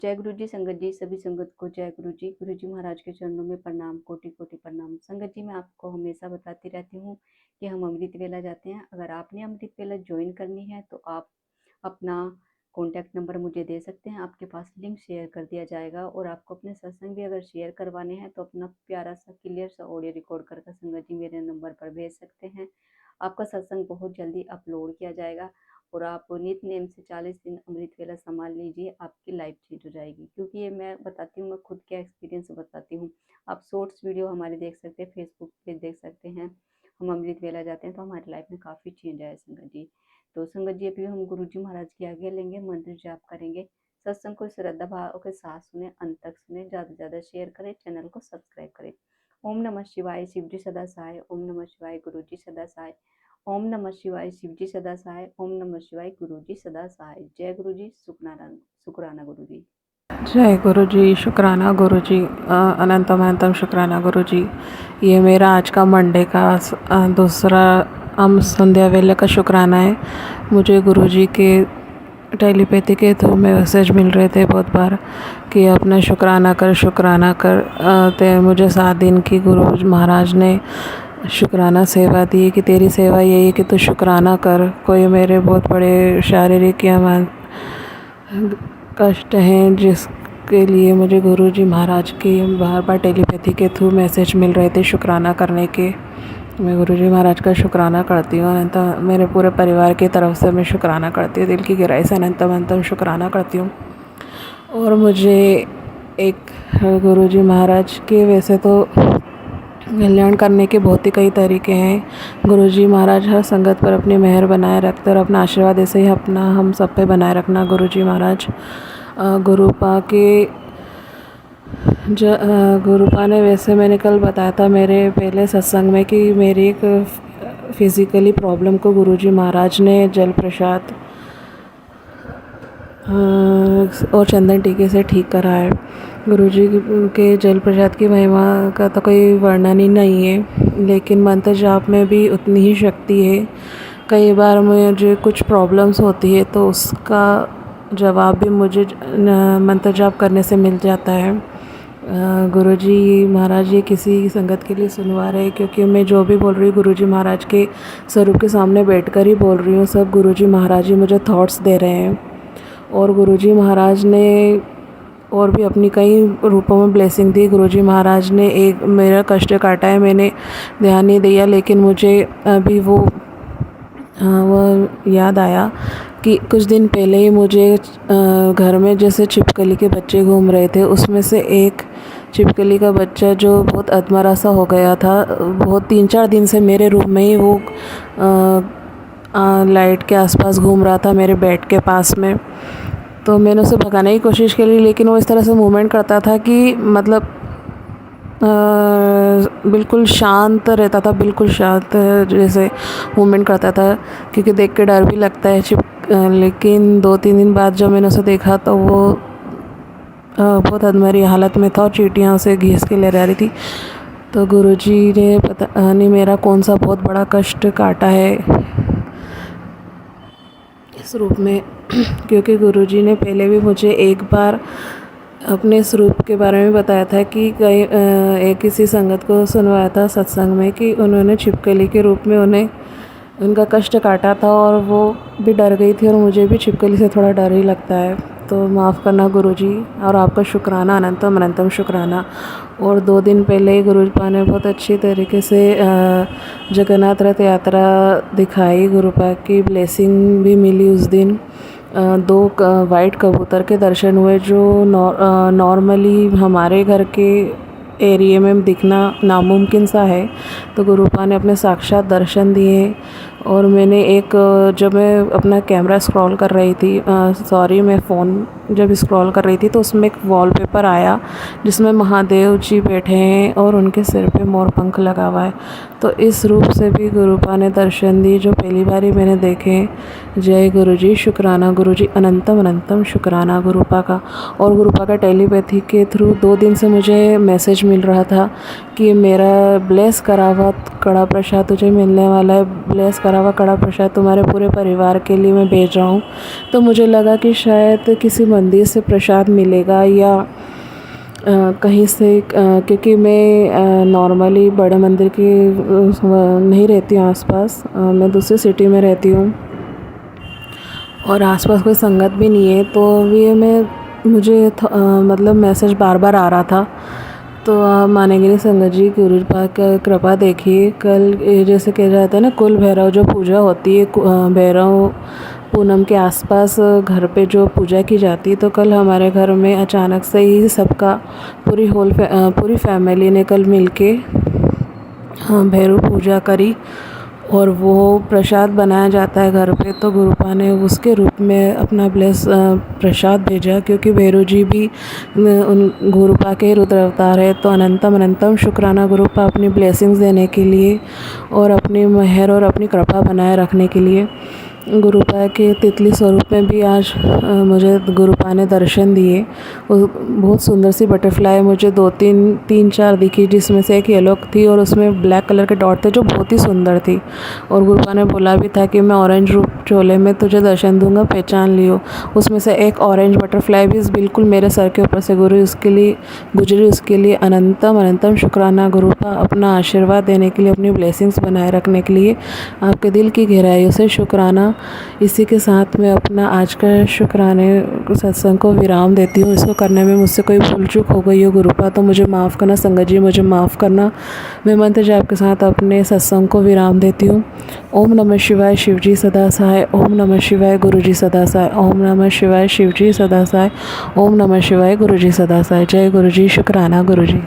जय गुरु जी संगत जी, सभी संगत को जय गुरु जी महाराज के चरणों में प्रणाम, कोटि कोटि प्रणाम। संगत जी मैं आपको हमेशा बताती रहती हूँ कि हम अमृत वेला जाते हैं। अगर आपने अमृत वेला ज्वाइन करनी है तो आप अपना कॉन्टैक्ट नंबर मुझे दे सकते हैं, आपके पास लिंक शेयर कर दिया जाएगा। और आपको अपने सत्संग भी अगर शेयर करवाने हैं तो अपना प्यारा सा क्लियर सा ऑडियो रिकॉर्ड करके संगत जी मेरे नंबर पर भेज सकते हैं। आपका सत्संग बहुत जल्दी अपलोड किया जाएगा और आप नित नेम से 40 दिन अमृत वेला संभाल लीजिए, आपकी लाइफ चेंज हो जाएगी। क्योंकि ये मैं बताती हूँ, मैं खुद का एक्सपीरियंस बताती हूँ। आप शॉर्ट्स वीडियो हमारे देख सकते हैं, फेसबुक पे देख सकते हैं। हम अमृत वेला जाते हैं तो हमारी लाइफ में काफ़ी चेंज आया संगत जी। तो संगत जी अभी हम गुरु जी महाराज की आज्ञा लेंगे, मंत्र जाप करेंगे। सत्संग को श्रद्धा भाव के साथ सुने, अंत तक सुने, ज़्यादा से ज़्यादा शेयर करें, चैनल को सब्सक्राइब करें। ओम नमः शिवाय, शिव जी सदा सहाय। ओम नमः शिवाय, गुरु जी सदा सहाय। ओम नमः शिवाय, शिव जी सदा सहाय। ओम नमः शिवाय, गुरु जी सदा सहाय। जय गुरु जी, शुक्राना शुक्राना गुरु जी। जय गुरु जी, शुक्राना गुरु जी, अनंतम अनंतम शुक्राना गुरु जी। ये मेरा आज का मंडे का दूसरा संध्या वेले का शुक्राना है। मुझे गुरु जी के टेलीपैथी के थ्रू मैसेज मिल रहे थे बहुत बार कि अपना शुक्राना कर शुक्राना कर। ते मुझे 7 दिन की गुरु महाराज ने शुक्राना सेवा दी कि तेरी सेवा यही है कि तू शुक्राना कर। कोई मेरे बहुत बड़े शारीरिक या कष्ट हैं जिसके लिए मुझे गुरुजी महाराज के बार बार टेलीपैथी के थ्रू मैसेज मिल रहे थे शुक्राना करने के। मैं गुरुजी महाराज का शुक्राना करती हूँ। अनंत मेरे पूरे परिवार की तरफ से मैं शुक्राना करती हूँ, दिल की गहराई से अनंतम अनंतम शुक्राना करती हूँ। और मुझे एक गुरुजी महाराज के वैसे तो कल्याण करने के बहुत ही कई तरीके हैं। गुरुजी महाराज हर संगत पर अपनी मेहर बनाए रखते और अपना आशीर्वाद ऐसे ही अपना हम सब पे बनाए रखना। गुरुजी महाराज गुरुपा के गुरुपा ने, वैसे मैंने कल बताया था मेरे पहले सत्संग में कि मेरी एक फिज़िकली प्रॉब्लम को गुरुजी महाराज ने जल प्रसाद और चंदन टीके से ठीक करा है। गुरुजी के जल प्रसाद की महिमा का तो कोई वर्णन ही नहीं है, लेकिन मंत्र जाप में भी उतनी ही शक्ति है। कई बार मुझे कुछ प्रॉब्लम्स होती है तो उसका जवाब भी मुझे मंत्र जाप करने से मिल जाता है। गुरुजी महाराज ये किसी संगत के लिए सुनवा रहे हैं, क्योंकि मैं जो भी बोल रही हूँ गुरुजी महाराज के स्वरूप के सामने बैठकर ही बोल रही हूँ। सब गुरुजी महाराज ही मुझे थॉट्स दे रहे हैं। और गुरुजी महाराज ने और भी अपनी कई रूपों में ब्लेसिंग दी। गुरुजी महाराज ने एक मेरा कष्ट काटा है, मैंने ध्यान नहीं दिया, लेकिन मुझे अभी वो याद आया कि कुछ दिन पहले ही मुझे घर में जैसे छिपकली के बच्चे घूम रहे थे, उसमें से एक छिपकली का बच्चा जो बहुत अधमरा सा हो गया था, बहुत 3-4 दिन से मेरे रूम में ही वो लाइट के आसपास घूम रहा था, मेरे बेड के पास में। तो मैंने उसे भगाने की कोशिश की, लेकिन वो इस तरह से मूवमेंट करता था कि मतलब बिल्कुल शांत रहता था, बिल्कुल शांत जैसे मूवमेंट करता था, क्योंकि देख के डर भी लगता है लेकिन 2-3 दिन बाद जब मैंने उसे देखा तो वो बहुत अधमरी हालत में था और चींटियाँ उसे घीस के ले जा रही थी। तो गुरुजी ने पता नहीं मेरा कौन सा बहुत बड़ा कष्ट काटा है इस रूप में, क्योंकि गुरुजी ने पहले भी मुझे एक बार अपने स्वरूप के बारे में बताया था कि एक किसी संगत को सुनवाया था सत्संग में कि उन्होंने छिपकली के रूप में उनका कष्ट काटा था और वो भी डर गई थी, और मुझे भी छिपकली से थोड़ा डर ही लगता है। तो माफ़ करना गुरुजी, और आपका शुक्राना अनंतम अनंतम शुक्राना। और 2 दिन पहले ही गुरुपा ने बहुत अच्छी तरीके से जगन्नाथ रथ यात्रा दिखाई। गुरुपा की ब्लेसिंग भी मिली उस दिन। 2 वाइट कबूतर के दर्शन हुए जो नॉर्मली हमारे घर के एरिया में दिखना नामुमकिन सा है, तो गुरुपा ने अपने साक्षात दर्शन दिए। और मैंने जब मैं अपना कैमरा स्क्रॉल कर रही थी, मैं फ़ोन जब स्क्रॉल कर रही थी तो उसमें एक वॉलपेपर आया जिसमें महादेव जी बैठे हैं और उनके सिर पे मोर पंख लगा हुआ है। तो इस रूप से भी गुरुपा ने दर्शन दिए जो पहली बार ही मैंने देखे। जय गुरु जी, शुक्राना गुरु जी, अनंतम अनंतम शुक्राना गुरुपा का। और गुरुपा का टेलीपैथी के थ्रू 2 दिन से मुझे मैसेज मिल रहा था कि मेरा ब्लेस करा हुआ कड़ा प्रसाद तुझे मिलने वाला है, ब्लेस करा हुआ कड़ा प्रसाद तुम्हारे पूरे परिवार के लिए मैं भेज रहा हूँ। तो मुझे लगा कि शायद किसी मंदिर से प्रसाद मिलेगा या कहीं से, क्योंकि मैं नॉर्मली बड़े मंदिर की नहीं रहती हूँ आसपास, मैं दूसरी सिटी में रहती हूँ और आसपास कोई संगत भी नहीं है। तो ये मुझे मतलब मैसेज बार बार आ रहा था। तो आप मानेंगे नहीं संगत जी, गुरुपा का कृपा देखिए। कल जैसे कहा जाता है ना, कुल भैरव जो पूजा होती है, भैरव पूनम के आसपास घर पे जो पूजा की जाती है, तो कल हमारे घर में अचानक से ही सबका पूरी फैमिली ने कल मिलके भैरव पूजा करी और वो प्रसाद बनाया जाता है घर पे। तो गुरुपा ने उसके रूप में अपना प्रसाद भेजा, क्योंकि भैरव जी भी उन गुरुपा के रुद्र अवतार है। तो अनंतम अनंतम शुक्राना गुरुपा, अपनी ब्लेसिंग्स देने के लिए और अपनी मेहर और अपनी कृपा बनाए रखने के लिए। गुरुपा के तितली स्वरूप में भी आज मुझे गुरुपा ने दर्शन दिए। बहुत सुंदर सी बटरफ्लाई मुझे 3-4 दिखी, जिसमें से एक येलो थी और उसमें ब्लैक कलर के डॉट थे जो बहुत ही सुंदर थी। और गुरुपा ने बोला भी था कि मैं ऑरेंज रूप चोले में तुझे दर्शन दूंगा, पहचान लियो। उसमें से एक ऑरेंज बटरफ्लाई भी बिल्कुल मेरे सर के ऊपर से गुजरी। उसके लिए अनंतम अनंतम शुक्राना गुरुपा, अपना आशीर्वाद देने के लिए, अपनी ब्लेसिंग्स बनाए रखने के लिए आपके दिल की गहराइयों से शुक्राना। इसी के साथ मैं अपना आज का शुक्राने सत्संग को विराम देती हूँ। इसको करने में मुझसे कोई भूल चूक हो गई हो गुरुपा तो मुझे माफ़ करना, संगत जी मुझे माफ़ करना। मैं मंत्र जाप के साथ अपने सत्संग को विराम देती हूँ। ओम नमः शिवाय, शिवजी सदा सहाय। ओम नमः शिवाय, गुरुजी सदा सहाय। ओम नमः शिवाय, शिवजी सदा सहाय। ओम नमः शिवाय, गुरुजी सदा सहाय। जय गुरुजी, शुक्राना गुरुजी।